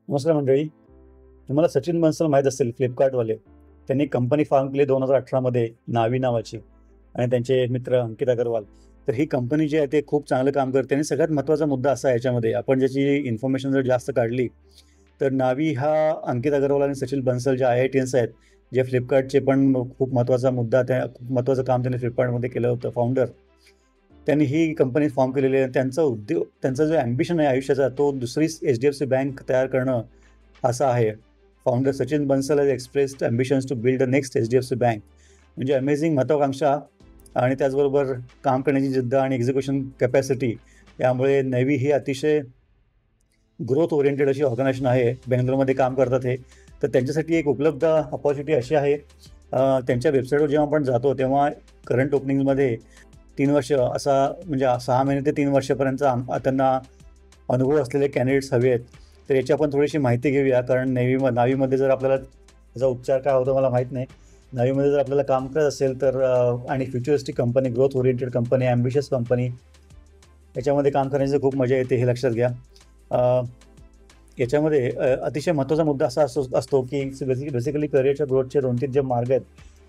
नमस्कार मंडळी. तुम्हाला सचिन बन्सल माहीत असेल, फ्लिपकार्टवाले. त्यांनी कंपनी फॉर्म केली 2018मध्ये नावी नावाची, आणि त्यांचे मित्र अंकित अग्रवाल. तर ही कंपनी जी आहे ते खूप चांगलं काम करते. आणि सगळ्यात महत्त्वाचा मुद्दा असा आहे याच्यामध्ये, आपण ज्याची इन्फॉर्मेशन जर जास्त काढली, तर नावी हा अंकित अग्रवाल आणि सचिन बन्सल जे IITians आहेत, जे फ्लिपकार्टचे पण खूप महत्त्वाचा मुद्दा, त्या खूप महत्त्वाचं काम त्यांनी फ्लिपकार्टमध्ये केलं होतं, फाउंडर. त्यांनी ही कंपनी फॉर्म केलेली आहे. त्यांचा उद्योग, त्यांचा जो ॲम्बिशन आहे आयुष्याचा, तो दुसरी HDFC बँक तयार करणं असा आहे. Founder Sachin Bansal has expressed ambitions to build the next HDFC bank. म्हणजे अमेझिंग महत्त्वाकांक्षा आणि त्याचबरोबर काम करण्याची जिद्द आणि एक्झिक्युशन कॅपॅसिटी, यामुळे नेव्ही ही अतिशय ग्रोथ ओरिएंटेड अशी ऑर्गनायझेशन आहे. बेंगलोरमध्ये काम करतात हे. तर त्यांच्यासाठी एक उपलब्ध अपॉर्च्युनिटी अशी आहे, त्यांच्या वेबसाईटवर जेव्हा आपण जातो तेव्हा करंट ओपनिंगमध्ये 3 वर्ष असा, म्हणजे 6 महिने ते 3 वर्षापर्यंत त्यांना अनुभव असलेले कॅन्डिडेट्स हवे आहेत. तर याची आपण थोडीशी माहिती घेऊया. कारण नावीमध्ये जर आपल्याला त्याचा उपचार काय होतो मला माहीत नाही. नावीमध्ये जर आपल्याला काम करत असेल तर आणि futuristic company, growth oriented company, ambitious company, याच्यामध्ये काम करण्याची खूप मजा येते, हे लक्षात घ्या. याच्यामध्ये अतिशय महत्त्वाचा मुद्दा असा असतो की बेसिकली करिअरच्या ग्रोथचे 2-3 जे मार्ग आहेत,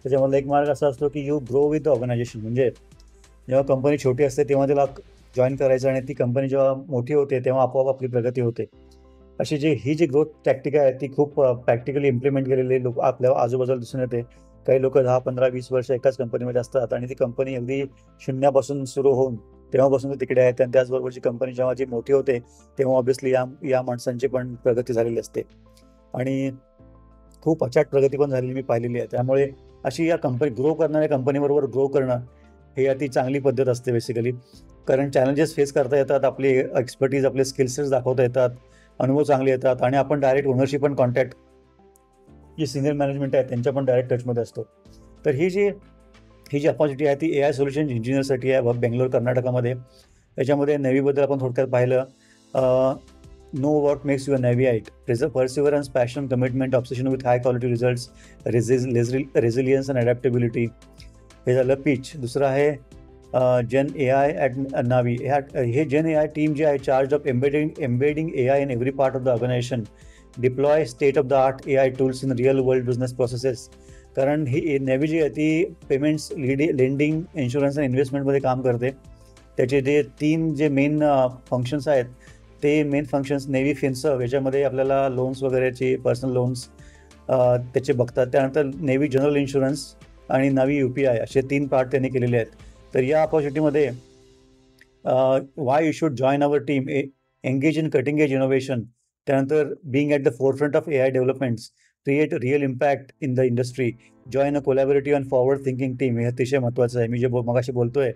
त्याच्यामधला एक मार्ग असा असतो की you grow with the organisation. म्हणजे जेव्हा कंपनी छोटी असते तेव्हा त्याला जॉईन करायचं, आणि ती कंपनी जेव्हा मोठी होते तेव्हा आपोआप आपली प्रगती होते. अशी ही जी ग्रोथ टॅक्टिक आहे ती खूप प्रॅक्टिकली इम्प्लिमेंट केलेले लोक आपल्या आजूबाजूला दिसून येते. काही लोक 10, 15, 20 वर्ष एकाच कंपनीमध्ये असतात, आणि ती कंपनी अगदी शून्यापासून सुरू होऊन तेव्हापासून ते तिकडे आहेत. आणि त्याचबरोबरची कंपनी जेव्हा जी मोठी होते तेव्हा ऑब्व्हियसली या माणसांची पण प्रगती झालेली असते, आणि खूप अचाट प्रगती पण झालेली मी पाहिलेली आहे. त्यामुळे अशी या ग्रो करणाऱ्या कंपनीबरोबर ग्रो करणं ही अति चांगली पद्धत असते बेसिकली. कारण चॅलेंजेस फेस करता येतात, आपली एक्सपर्टीज, आपले स्किल्सेस दाखवता येतात, अनुभव चांगले येतात, आणि आपण डायरेक्ट ओनरशिप पण कॉन्टॅक्ट, जी सिनियर मॅनेजमेंट आहे त्यांच्या पण डायरेक्ट टचमध्ये असतो. तर ही जी अपॉर्च्युनिटी आहे ती AI सोल्युशन इंजिनियरसाठी आहे, बेंगलोर कर्नाटकामध्ये. याच्यामध्ये नेव्हीबद्दल आपण थोडक्यात पाहिलं. No work makes you a नेव्हीआइट. Perseverance, passion, commitment, obsession with high quality results, resilience and adaptability. हे झालं पिच. दुसरं आहे जेन AI ॲट नावी. हे जेन AI टीम जी आहे, charge of embedding AI in every part of the organisation, deploy state of the art AI tools in real world business processes. कारण ही navy जी आहे ती पेमेंट्स, लेंडिंग, इन्शुरन्स आणि इन्व्हेस्टमेंटमध्ये काम करते. त्याचे जे 3 जे मेन फंक्शन्स आहेत, ते मेन फंक्शन्स नेव्ही फिन्सर्व्ह याच्यामध्ये आपल्याला लोन्स वगैरेची, पर्सनल लोन्स त्याचे बघतात. त्यानंतर नेव्ही जनरल इन्शुरन्स आणि नावी UPI असे 3 पार्ट त्यांनी केलेले आहेत. तर या अपॉर्च्युनिटीमध्ये why you should join our team, engage in cutting edge innovation, त्यानंतर being at the forefront of AI developments, create real impact in the industry, join a collaborative and forward thinking team. हे अतिशय महत्त्वाचं आहे. मी जे मगाशी बोलतोय,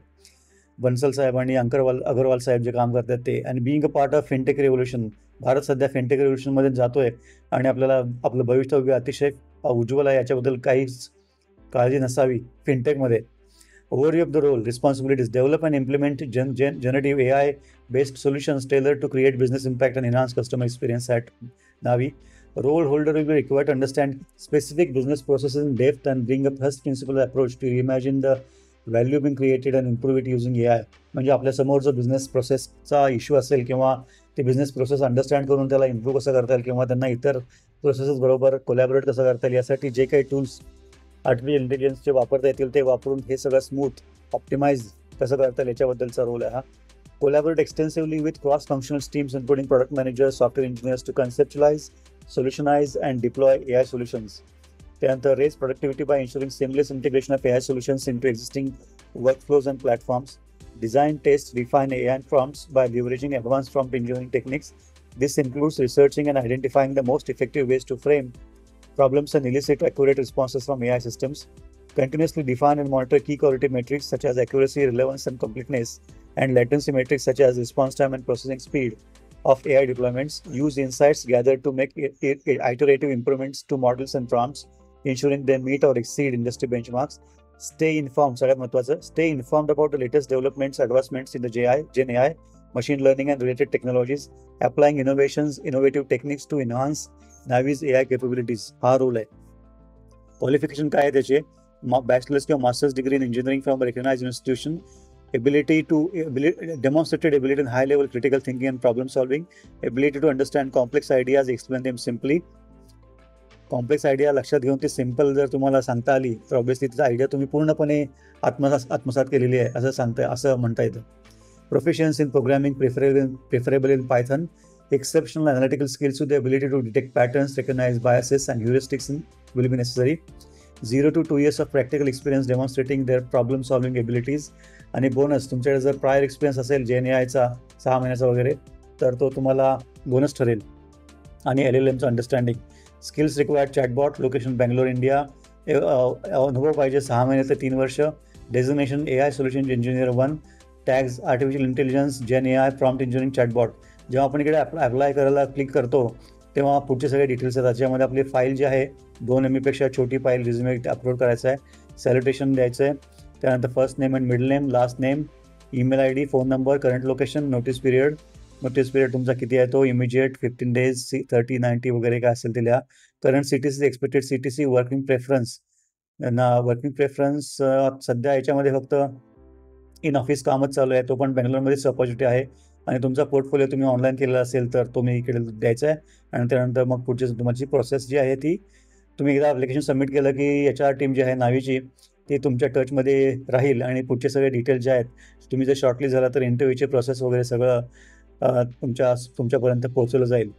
बन्सल साहेब आणि अग्रवाल साहेब जे काम करतात ते. आणि being a part of fintech revolution. Bharat सध्या फिनटेक रेव्होल्युशनमध्ये जातोय, आणि आपल्याला आपलं भवितव्य अतिशय उज्ज्वल आहे, याच्याबद्दल काहीच काळजी नसावी. फिनटेकमध्ये overview of the role, responsibilities, develop and implement generative AI based solutions tailored to create business impact and enhance customer experience at Navi. Role holder will be required to understand specific business processes in depth and bring a first principle approach to reimagine the value being created and improve it using AI. म्हणजे आपल्या समोर जो business प्रोसेसचा issue असेल, किंवा ते business process understand करून त्याला improve कसं करता येईल, किंवा त्यांना इतर प्रोसेसेस बरोबर कोलॅबोरेट कसं करता येईल, यासाठी जे काही टूल्स आर्टिफिशियल इंटेलिजन्सचे वापरता येतील ते वापरून हे सगळं स्मूथ ऑप्टिमाइज कसं करता येईल, याच्याबद्दलचा रोल आहे हा. Collaborate extensively with cross functional teams including product managers, software engineers to conceptualise, solutionise and deploy AI solutions. त्यानंतर raise productivity by ensuring seamless integration of AI solutions into existing workflows and platforms. Design, test, refine AI prompts by leveraging advanced prompt engineering techniques. This includes researching and identifying the most effective ways to frame problems and elicit accurate responses from AI systems. Continuously define and monitor key quality metrics such as accuracy, relevance, and completeness, and latency metrics such as response time and processing speed of AI deployments. Use insights gathered to make iterative improvements to models and prompts, ensuring they meet or exceed industry benchmarks. Stay informed, सगळ्यात महत्त्वाचं, stay informed about the latest developments, advancements in the Gen AI, machine learning and related technologies, applying innovative techniques to enhance Navi's AI capabilities. हा role आहे. Qualification काय आहे त्याचे? Bachelor's किंवा master's degree in engineering from recognised institution, demonstrated ability in high level critical thinking and problem solving, ability to understand complex ideas, explain them simply. Complex idea लक्षात घेऊन ती simple जर तुम्हाला सांगता आली तर ऑब्व्हियसली तिचा आयडिया तुम्ही पूर्णपणे आत्मसात केलेली आहे असं म्हणता येतं. Proficiency in programming preferable in Python, exceptional analytical skills with the ability to detect patterns, recognize biases and heuristics will be necessary. 0 to 2 years of practical experience demonstrating their problem solving abilities. आणि bonus तुमच्याकडे जर prior experience असेल JNAIचा 6 महिन्याचा वगैरे तर तो तुम्हाला bonus ठरेल. आणि LLMचं understanding. Skills required chatbot, location Bangalore India, अनुभव पाहिजे 6 महिने ते 3 वर्ष. Designation AI solution engineer 1, tags artificial intelligence, JNAI, prompt engineering, chatbot. जेव्हा आपण इकडे अप्लाय करायला क्लिक करतो तेव्हा पुढचे सगळे डिटेल्स येतात, ज्यामध्ये आपली फाईल जी आहे 2 MB पेक्षा छोटी फाईल रिझ्युमे अपलोड करायचा आहे, सॅल्युटेशन द्यायचं आहे, त्यानंतर first name and middle name, last name, email ID, phone number, current location, notice period तुमचा किती आहे तो, इमिजिएट, 15 days, 30, 90 वगैरे काय असेल ते लिहा. Current CTC, expected CTC, working preference सध्या याच्यामध्ये फक्त इन ऑफिस कामच चालू आहे, तो पण बँगलोरमध्येच अपॉर्च्युनिटी आहे. आणि तुमचा पोर्टफोलिओ तुम्ही ऑनलाईन केलेला असेल तर तुम्ही इकडे द्यायचा आहे. आणि त्यानंतर मग पुढची तुमची प्रोसेस जी आहे ती तुम्ही एकदा ॲप्लिकेशन सबमिट केलं की HR टीम जी आहे नावीची ती तुमच्या टचमध्ये राहील आणि पुढचे सगळे डिटेल्स जे आहेत, तुम्ही जर शॉर्टलिस्ट झाला तर इंटरव्ह्यूची प्रोसेस वगैरे सगळं तुमच्यापर्यंत पोहोचवलं जाईल.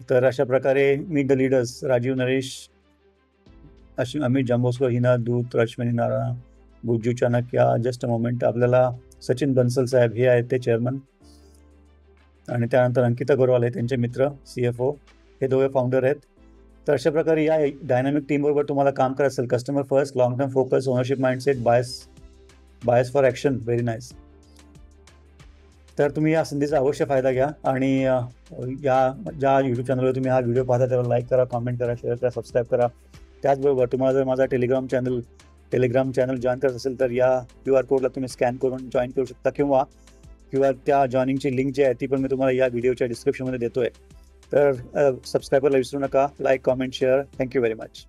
तर अशा प्रकारे meet the leaders, Rajiv Naresh, Amit Jambhoskar, Hina Dut, Rashmini Narayan, Bujju Chanakya. Just a moment. आपल्याला सचिन बन्सल साहेब हे आहेत ते चेअरमन, आणि त्यानंतर अंकिता गोरवाल आहे त्यांचे मित्र CFO, हे दोघे फाउंडर आहेत. तर अशा प्रकारे या डायनामिक टीमबरोबर तुम्हाला काम करायचं असेल, customer first, long term focus, ownership mindset, bias for action, very nice. तर तुम्ही या संधीचा अवश्य फायदा घ्या. आणि ज्या यूट्यूब चॅनलवर तुम्ही हा व्हिडिओ पाहता त्यावर लाईक करा, कमेंट करा, शेअर करा, सबस्क्राईब करा. त्याचबरोबर तुम्हाला जर माझा टेलिग्राम चॅनल जॉईन करत असेल तर या QR कोडला तुम्ही स्कॅन करून जॉईन करू शकता, किंवा त्या जॉईनिंगची लिंक जी आहे ती पण मी तुम्हाला या व्हिडिओच्या डिस्क्रिप्शनमध्ये देतोय. तर सबस्क्राईब करायला विसरू नका. Like, comment, share. Thank you very much.